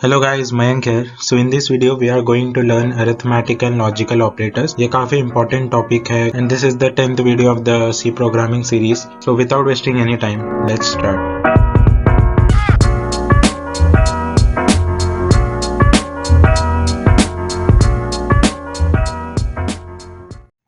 Hello guys, Mayank here. So in this video we are going to learn arithmetic and logical operators. ये काफी important topic है and this is the 10th video of the C programming series. So without wasting any time, let's start.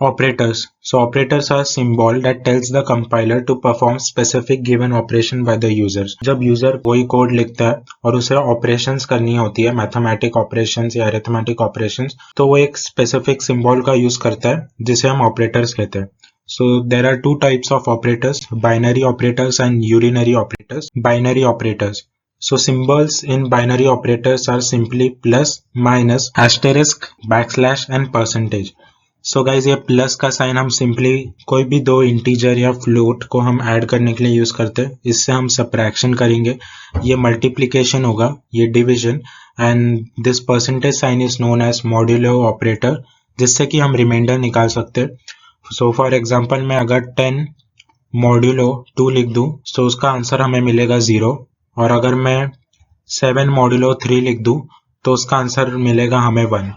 Operators. So operators are symbol that tells the compiler to perform specific given operation by the users. जब user कोई code लिखता है और उसे operations करनी होती है, mathematic operations या अरिथमेटिक ऑपरेशंस, तो वो एक स्पेसिफिक सिंबल का यूज करता है जिसे हम ऑपरेटर्स कहते हैं. So there are two types of operators, binary operators and urinary operators. Binary operators. So symbols in binary operators are simply plus, minus, asterisk, backslash and percentage. So guys ये plus का sign हम simply कोई भी दो integer या float को हम add करने के लिए यूज करते हैं. इससे हम सबट्रैक्शन करेंगे, ये मल्टीप्लिकेशन होगा, ये division, and this percentage sign is known as modulo operator, जिससे कि हम रिमाइंडर निकाल सकते हैं. सो फॉर एग्जांपल मैं अगर 10 मॉड्यूलो 2 लिख दूं तो उसका आंसर हमें मिलेगा 0, और अगर मैं 7 मॉड्यूलो 3 लिख दूं तो उसका आंसर मिलेगा हमें 1.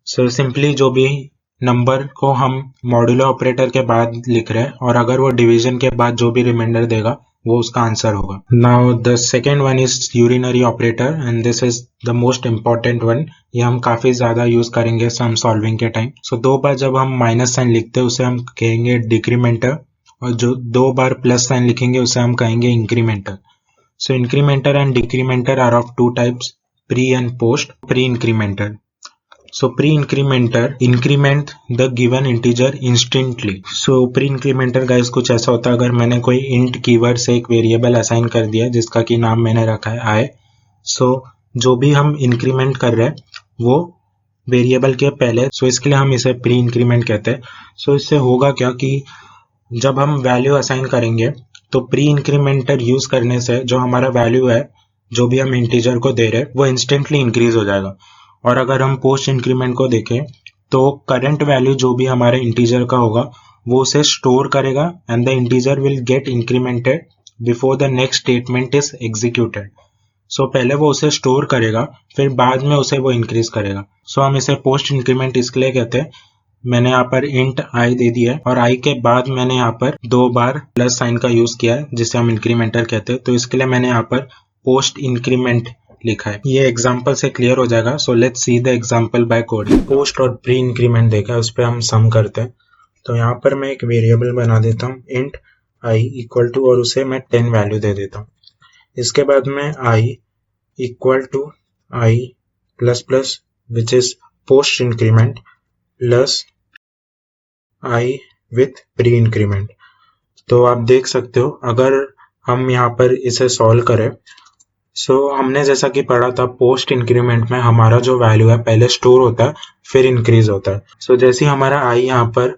सो सिंपली जो भी नंबर को हम मॉड्यूलो ऑपरेटर के बाद लिख रहे हैं और अगर वो डिवीजन के बाद जो भी रिमाइंडर देगा वो उसका आंसर होगा. Now the second one is urinary operator and this is the most important one. ये हम काफी ज्यादा यूज करेंगे सम सॉल्विंग के टाइम. सो दो बार जब हम माइनस साइन लिखते हैं उसे हम कहेंगे डिक्रीमेंटर, और जो दो बार प्लस साइन लिखेंगे उसे हम कहेंगे incrementer. So incrementer and decrementer are of two types, pre and post. Pre incrementer. So pre-incrementer increment the given integer instantly. So pre-incrementer guys कुछ ऐसा होता है, अगर मैंने कोई int कीवर्ड से एक वेरिएबल असाइन कर दिया जिसका कि नाम मैंने रखा है i, so जो भी हम इंक्रीमेंट कर रहे हैं वो वेरिएबल के पहले, so इसके लिए हम इसे प्री इंक्रीमेंट कहते हैं. so इससे होगा क्या कि जब हम वैल्यू असाइन करेंगे तो प्री इंक्रीमेंटर यूज करने से जो हमारा वैल्यू है, जो भी हम इंटीजर को दे रहे हैं, वो इंस्टेंटली इंक्रीज हो जाएगा. और अगर हम पोस्ट इंक्रीमेंट को देखें तो करंट वैल्यू जो भी हमारे इंटीजर का होगा वो उसे स्टोर करेगा and the integer will get incremented before the next statement is executed. So पहले वो उसे स्टोर करेगा, फिर बाद में उसे वो इंक्रीज करेगा. सो हम इसे पोस्ट इंक्रीमेंट इसके लिए कहते हैं. मैंने यहाँ पर इंट आई दे दिया है और आई के बाद मैंने यहाँ पर दो बार प्लस साइन का यूज किया है जिसे हम इंक्रीमेंटर कहते हैं, तो इसके लिए मैंने यहाँ पर पोस्ट इंक्रीमेंट लिखा है. ये एग्जांपल से क्लियर हो जाएगा. So let's see the example bye code. Post और प्री इंक्रीमेंट देखा है, उस पर हम सम करते हैं. तो यहाँ पर मैं एक वेरिएबल बना देता हूँ इंट आई इक्वल टू, और उसे मैं 10 वैल्यू दे देता हूँ. इसके बाद मैं I equal to I plus plus which is post increment plus I with pre increment. तो आप देख सकते हो अगर हम यहाँ पर इसे सॉल्व करें, सो हमने जैसा कि पढ़ा था पोस्ट इंक्रीमेंट में हमारा जो वैल्यू है पहले स्टोर होता है फिर इंक्रीज होता है. सो जैसे हमारा आई यहाँ पर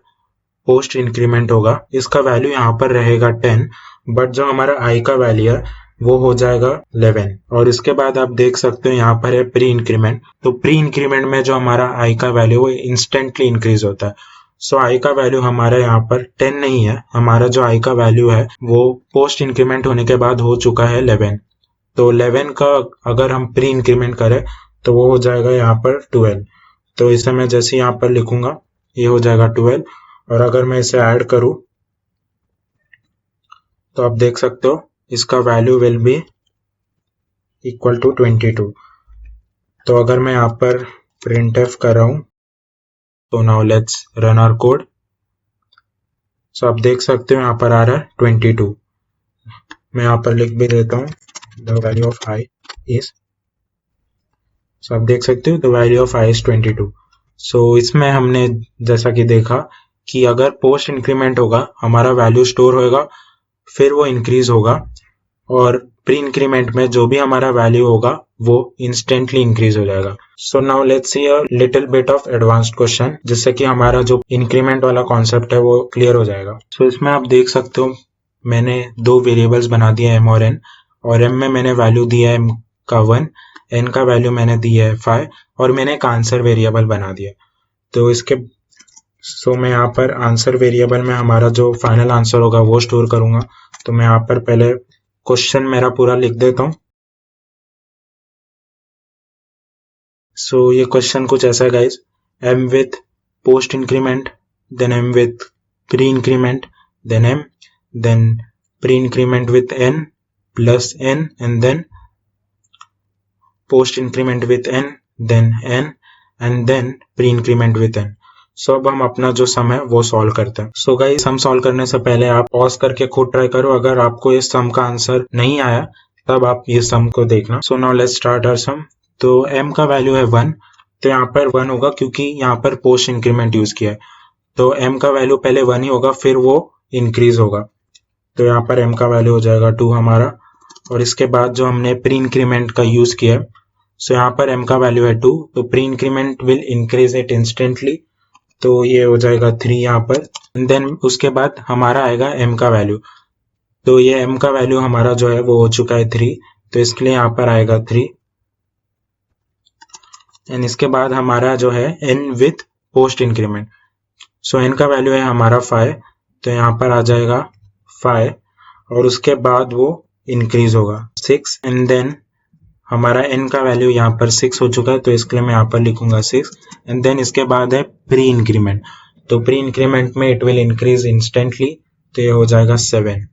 पोस्ट इंक्रीमेंट होगा, इसका वैल्यू यहाँ पर रहेगा 10, बट जो हमारा आई का वैल्यू है वो हो जाएगा 11. और इसके बाद आप देख सकते हो यहाँ पर है प्री इंक्रीमेंट. तो प्री इंक्रीमेंट में जो हमारा आई का वैल्यू वो इंस्टेंटली इंक्रीज होता है. सो आई का वैल्यू हमारा यहाँ पर 10 नहीं है, हमारा जो आई का वैल्यू है वो पोस्ट इंक्रीमेंट होने के बाद हो चुका है 11. तो 11 का अगर हम प्री इंक्रीमेंट करें तो वो हो जाएगा यहाँ पर 12. तो इसे मैं जैसे यहाँ पर लिखूंगा ये हो जाएगा 12, और अगर मैं इसे ऐड करूं तो आप देख सकते हो इसका value will be equal to 22. तो अगर मैं यहाँ पर printf कर रहा हूं तो now let's run our code. So आप देख सकते हो यहाँ पर आ रहा है 22. मैं यहाँ पर लिख भी देता हूँ the value of I is, so आप देख सकते हो the value of I is 22. so इसमें हमने जैसा कि देखा कि अगर पोस्ट इंक्रीमेंट होगा हमारा वैल्यू स्टोर होगा फिर वो इंक्रीज होगा, और प्री इंक्रीमेंट में जो भी हमारा वैल्यू होगा वो इंस्टेंटली इंक्रीज हो जाएगा. सो now let's C a little bit of advanced question, जिससे कि हमारा जो इंक्रीमेंट वाला कॉन्सेप्ट है वो क्लियर हो जाएगा. सो इसमें आप देख सकते हो मैंने दो वेरिएबल्स बना दिए m और n, और m में मैंने वैल्यू दिया है m का 1, n का वैल्यू मैंने दिया है 5, और मैंने एक आंसर वेरिएबल बना दिया. तो इसके मैं यहाँ पर आंसर वेरिएबल में हमारा जो फाइनल आंसर होगा वो स्टोर करूंगा. तो मैं यहाँ पर पहले क्वेश्चन मेरा पूरा लिख देता हूँ. सो ये क्वेश्चन कुछ ऐसा है guys, m with post increment, then m with pre increment, then m, then pre increment with n plus n, and then post increment with n, then n, and then pre increment with n. सो अब हम अपना जो सम है वो solve करते हैं. So guys, sum solve करने से पहले आप पॉज करके खुद ट्राई करो. अगर आपको इस सम का आंसर नहीं आया तब आप ये सम को देखना. So now let's start our sum. तो m का वैल्यू है 1, तो यहाँ पर 1 होगा क्योंकि यहाँ पर पोस्ट इंक्रीमेंट यूज किया है. तो m का वैल्यू पहले 1 ही होगा, फिर वो इंक्रीज होगा. तो यहाँ पर m का वैल्यू हो जाएगा 2 हमारा. और इसके बाद जो हमने प्री इंक्रीमेंट का यूज किया है, सो यहाँ पर m का वैल्यू है 2, तो pre increment will increase it instantly, तो ये हो जाएगा 3 यहाँ पर. देन उसके बाद हमारा आएगा m का वैल्यू. तो ये m का वैल्यू हमारा जो है वो हो चुका है 3, तो इसके लिए यहाँ पर आएगा 3. एंड इसके बाद हमारा जो है n with post increment. So n का वैल्यू है हमारा 5, तो यहाँ पर आ जाएगा 5, और उसके बाद वो इंक्रीज होगा 6. एंड देन हमारा n का वैल्यू यहाँ पर 6 हो चुका है, तो इसके लिए मैं यहाँ पर लिखूंगा 6. एंड देन इसके बाद है प्री इंक्रीमेंट. तो प्री इंक्रीमेंट में इट विल इंक्रीज इंस्टेंटली, तो ये हो जाएगा 7.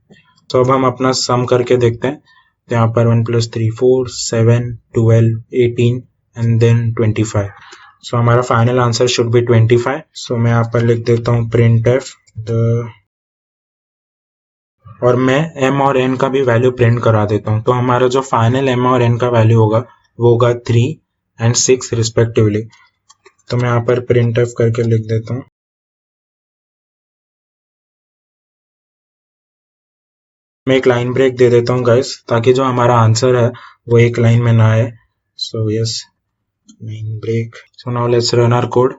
तो अब हम अपना सम करके देखते हैं. तो यहाँ पर 1 + 3 4 7 12 18 एंड देन 25. सो हमारा फाइनल आंसर शुड बी 25. सो मैं यहाँ पर लिख देता हूँ प्रिंट एफ और मैं m और n का भी वैल्यू प्रिंट करा देता हूँ. तो हमारा जो फाइनल m और n का वैल्यू होगा वो होगा 3 एंड 6 रिस्पेक्टिवली. तो मैं यहाँ पर प्रिंट एफ करके लिख देता हूँ. मैं एक लाइन ब्रेक दे देता हूँ गाइस, ताकि जो हमारा आंसर है वो एक लाइन में ना आए. So yes, line break. So now let's run our code.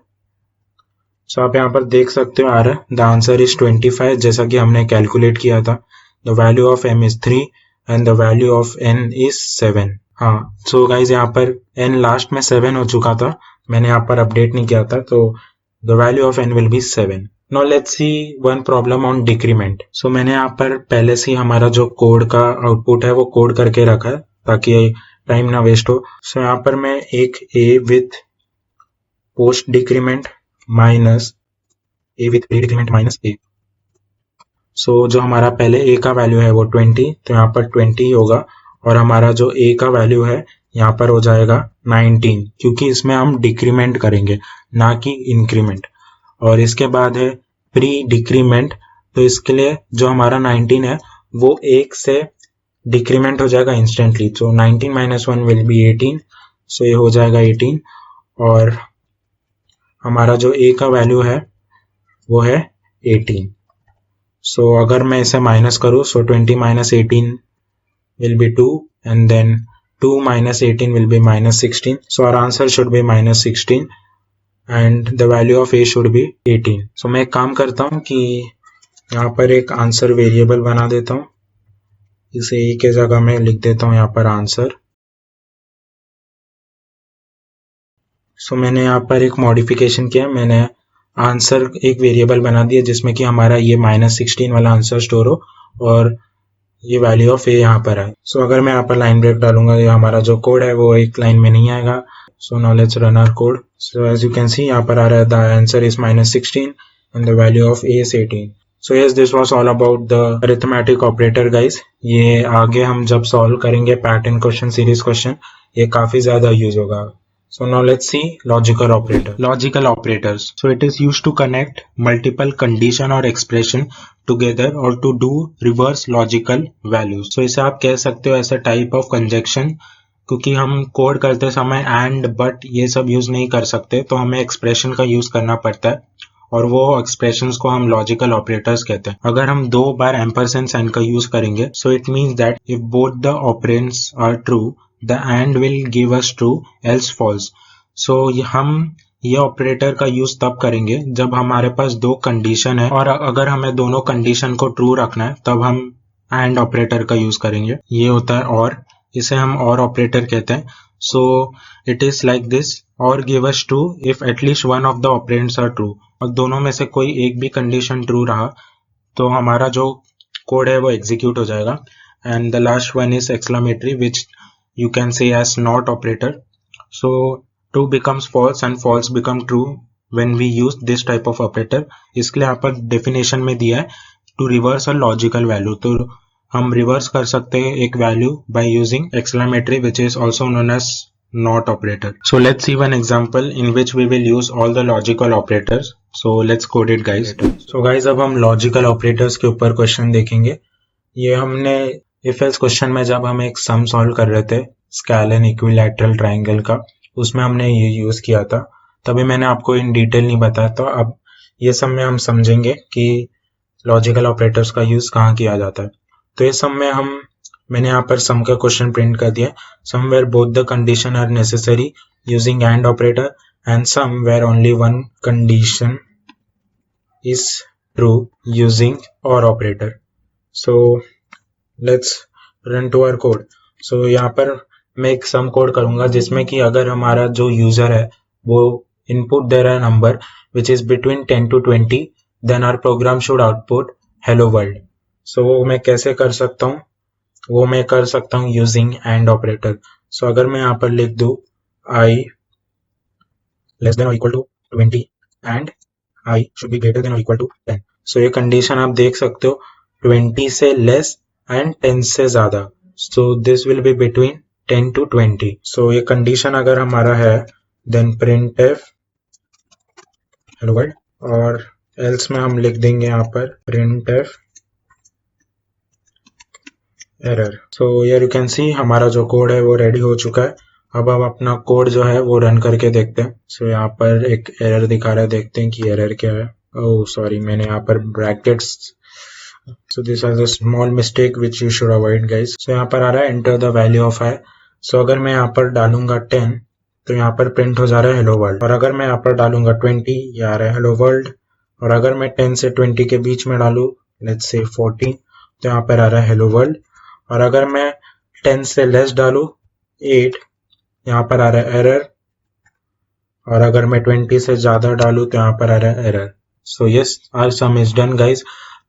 So आप यहाँ पर देख सकते हो आ रहा है द आंसर इज 25, जैसा कि हमने कैलकुलेट किया था. The value of m is 3 and the value of n is 7. हाँ, सो गाइज यहाँ पर n लास्ट में 7 हो चुका था, मैंने यहाँ पर अपडेट नहीं किया था, तो the value of n will be 7. Now let's see one problem on decrement. So मैंने यहाँ पर पहले से हमारा जो कोड का आउटपुट है वो कोड करके रखा है ताकि टाइम ना वेस्ट हो. सो यहाँ पर मैं एक a with post decrement minus a with pre decrement minus a. सो जो हमारा पहले a का वैल्यू है वो 20, तो यहाँ पर 20 होगा, और हमारा जो a का वैल्यू है यहाँ पर हो जाएगा 19, क्योंकि इसमें हम डिक्रीमेंट करेंगे ना कि इंक्रीमेंट. और इसके बाद है प्री डिक्रीमेंट, तो इसके लिए जो हमारा 19 है वो 1 से डिक्रीमेंट हो जाएगा इंस्टेंटली. तो 19 - 1 विल बी 18, सो ये हो जाएगा 18. और हमारा जो a का वैल्यू है वो है 18. सो अगर मैं इसे माइनस करूँ, so 20 - 18 will be 2, and then 2 - 18 will be -16. So our answer should be -16 and the value of a should be 18. So मैं एक काम करता हूँ कि यहाँ पर एक आंसर वेरिएबल बना देता हूँ. इसे a के जगह में लिख देता हूँ यहाँ पर आंसर. सो मैंने यहाँ पर एक मॉडिफिकेशन किया, मैंने आंसर एक वेरिएबल बना दिया जिसमें कि हमारा ये -16 वाला आंसर स्टोर हो और ये वैल्यू ऑफ a यहाँ पर है. सो अगर मैं यहाँ पर लाइन ब्रेक डालूंगा, ये हमारा जो कोड है वो एक लाइन में नहीं आएगा. So now let's run our code. So as you can see यहाँ पर आ रहा है the answer is -16 and the value of a is 18. So yes, this was all about the arithmetic operator guys. ये आगे हम जब सॉल्व करेंगे पैटर्न क्वेश्चन, सीरीज क्वेश्चन, ये काफी ज्यादा यूज होगा. So now let's see logical operator. Logical operators. So it is used to connect multiple condition or expression together or to do reverse logical values. So इसे आप कह सकते हो ऐसा type of conjunction, क्योंकि हम कोड करते समय and but ये सब यूज नहीं कर सकते, तो हमें एक्सप्रेशन का यूज करना पड़ता है, और वो एक्सप्रेशंस को हम लॉजिकल ऑपरेटर्स कहते हैं. अगर हम 2 बार एम्परसेंड साइन का यूज करेंगे, so it means that if both the operands are true, the and will give us true else false. So हम ये ऑपरेटर का यूज तब करेंगे जब हमारे पास 2 कंडीशन है, और अगर हमें दोनों कंडीशन को ट्रू रखना है तब हम and ऑपरेटर का यूज करेंगे. ये होता है और, इसे हम और ऑपरेटर कहते हैं. So it is like this, or give us true if at least one of the operands are true. और दोनों में से कोई एक भी कंडीशन ट्रू रहा तो हमारा जो कोड है वो एग्जीक्यूट हो जाएगा. And the last one is exclamatory, which you can say as not operator. So true becomes false and false become true when we use this type of operator. इसके लिए यहाँ पर डेफिनेशन में दिया है to reverse a logical value, तो हम reverse कर सकते हैं एक value by using exclamatory which is also known as not operator. So let's see one example in which we will use all the logical operators. So let's code it guys. So guys अब हम logical operators के ऊपर question देखेंगे। ये हमने if else question में जब हम एक सम सॉल्व कर रहे थे स्केलर इक्विलैटरल ट्राइंगल का, उसमें हमने ये यूज किया था, तभी मैंने आपको इन डिटेल नहीं बताया था। अब ये सब में हम समझेंगे कि लॉजिकल ऑपरेटर्स का यूज कहाँ किया जाता है। तो ये सब में मैंने यहाँ पर सम का क्वेश्चन प्रिंट कर दिया, somewhere both the condition are necessary using and operator and somewhere only one condition is true using or operator. So let's run to our code. So यहाँ पर मैं एक सम कोड करूंगा जिसमें कि अगर हमारा जो यूजर है वो इनपुट दे रहा है number which is between 10 to 20, then our program should output hello world. So वो मैं कैसे कर सकता हूँ, वो मैं कर सकता हूँ यूजिंग एंड ऑपरेटर। सो अगर मैं यहाँ पर लिख दूँ i लेस देन और equal to 20 and i should be greater than और इक्वल टू 10। सो ये कंडीशन आप देख सकते हो 20 से लेस एंड 10 से ज्यादा, so this will be between 10 to 20। सो ये कंडीशन अगर हमारा है देन printf हेलो वर्ल्ड, और एल्स में हम लिख देंगे यहाँ पर printf एरर। सो यार यू कैन सी हमारा जो कोड है वो रेडी हो चुका है। अब हम अपना कोड जो है वो रन करके देखते हैं। सो यहाँ पर एक एरर दिखा रहा है, देखते हैं कि एरर क्या है। ओह सॉरी, मैंने यहाँ पर brackets, so this is a small mistake which you should avoid guys. So यहाँ पर आ रहा है enter the value of i। So अगर मैं यहाँ पर डालूंगा 10 तो यहाँ पर प्रिंट हो जा रहा है हेलो वर्ल्ड, और अगर मैं यहाँ पर डालूंगा 20 ये आ रहा है हेलो वर्ल्ड, और अगर मैं 10 से 20 के बीच में डालू लेट्स से 14 तो यहाँ पर आ रहा है हेलो वर्ल्ड, और अगर मैं 10 से लेस डालू 8 यहाँ पर आ रहा है एरर, और अगर मैं 20 से ज्यादा डालू तो यहाँ पर आ रहा है error. So yes our sum is done guys.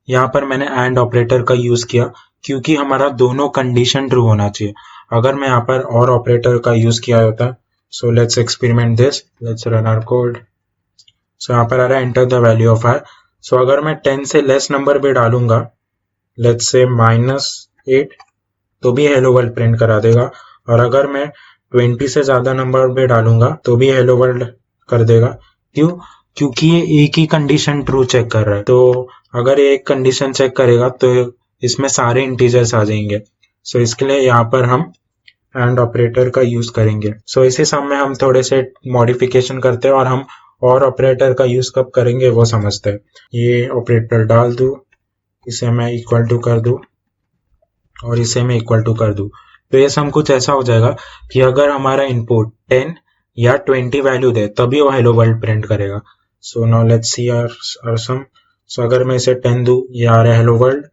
यहाँ पर मैंने एंड ऑपरेटर का यूज किया क्योंकि हमारा दोनों कंडीशन ट्रू होना चाहिए। अगर मैं यहाँ पर और ऑपरेटर का यूज किया होता, so let's experiment this, let's run our code. So यहाँ पर आ रहा है enter the value of i। So अगर मैं 10 से लेस नंबर भी डालूंगा लेट्स से -8 तो भी हेलो वर्ल्ड प्रिंट करा देगा, और अगर मैं 20 से ज्यादा नंबर भी डालूंगा तो भी हेलो वर्ल्ड कर देगा। क्यों? क्योंकि ये एक ही कंडीशन ट्रू चेक कर रहा है। तो अगर ये एक कंडीशन चेक करेगा तो इसमें सारे इंटीजर्स आ जाएंगे। सो इसके लिए यहाँ पर हम एंड ऑपरेटर का यूज करेंगे। सो इसी सम में हम थोड़े से मॉडिफिकेशन करते हैं, और हम और ऑपरेटर का यूज कब करेंगे वो समझते हैं। ये ऑपरेटर डाल दूं, इसे मैं इक्वल टू कर दूं, और इसे मैं इक्वल टू कर दूं, तो ये सम कुछ ऐसा हो जाएगा कि अगर हमारा इनपुट 10 या 20 वैल्यू दे तभी वो हेलो वर्ल्ड प्रिंट करेगा। So now let's see our sum. So अगर मैं इसे 10 दूं ये आ रहा है हेलो वर्ल्ड,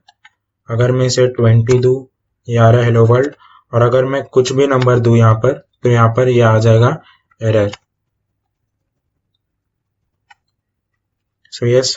अगर मैं इसे 20 दूं ये आ रहा है हेलो वर्ल्ड, और अगर मैं कुछ भी नंबर दूं यहाँ पर तो यहाँ पर ये आ जाएगा error. So yes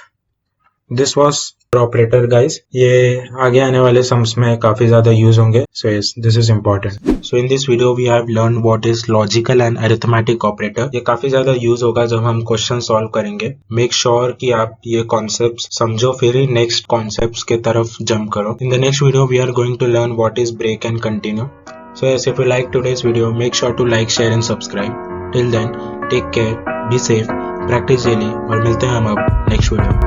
this was operator guys. ये आगे आने वाले सम्स में काफी ज्यादा यूज होंगे। So yes this is important. So in this video we have learn what is logical and arithmetic operator. ये काफी ज्यादा यूज होगा जब हम क्वेश्चन सॉल्व करेंगे। मेक श्योर कि आप ये कॉन्सेप्ट समझो, फिर ही नेक्स्ट कॉन्सेप्ट्स के तरफ जंप करो। In the next video we are going to learn what is break and continue. So yes if you like today's video make sure to like, share and subscribe. Till then take care, be safe, practise daily, और मिलते हैं हम अब next video.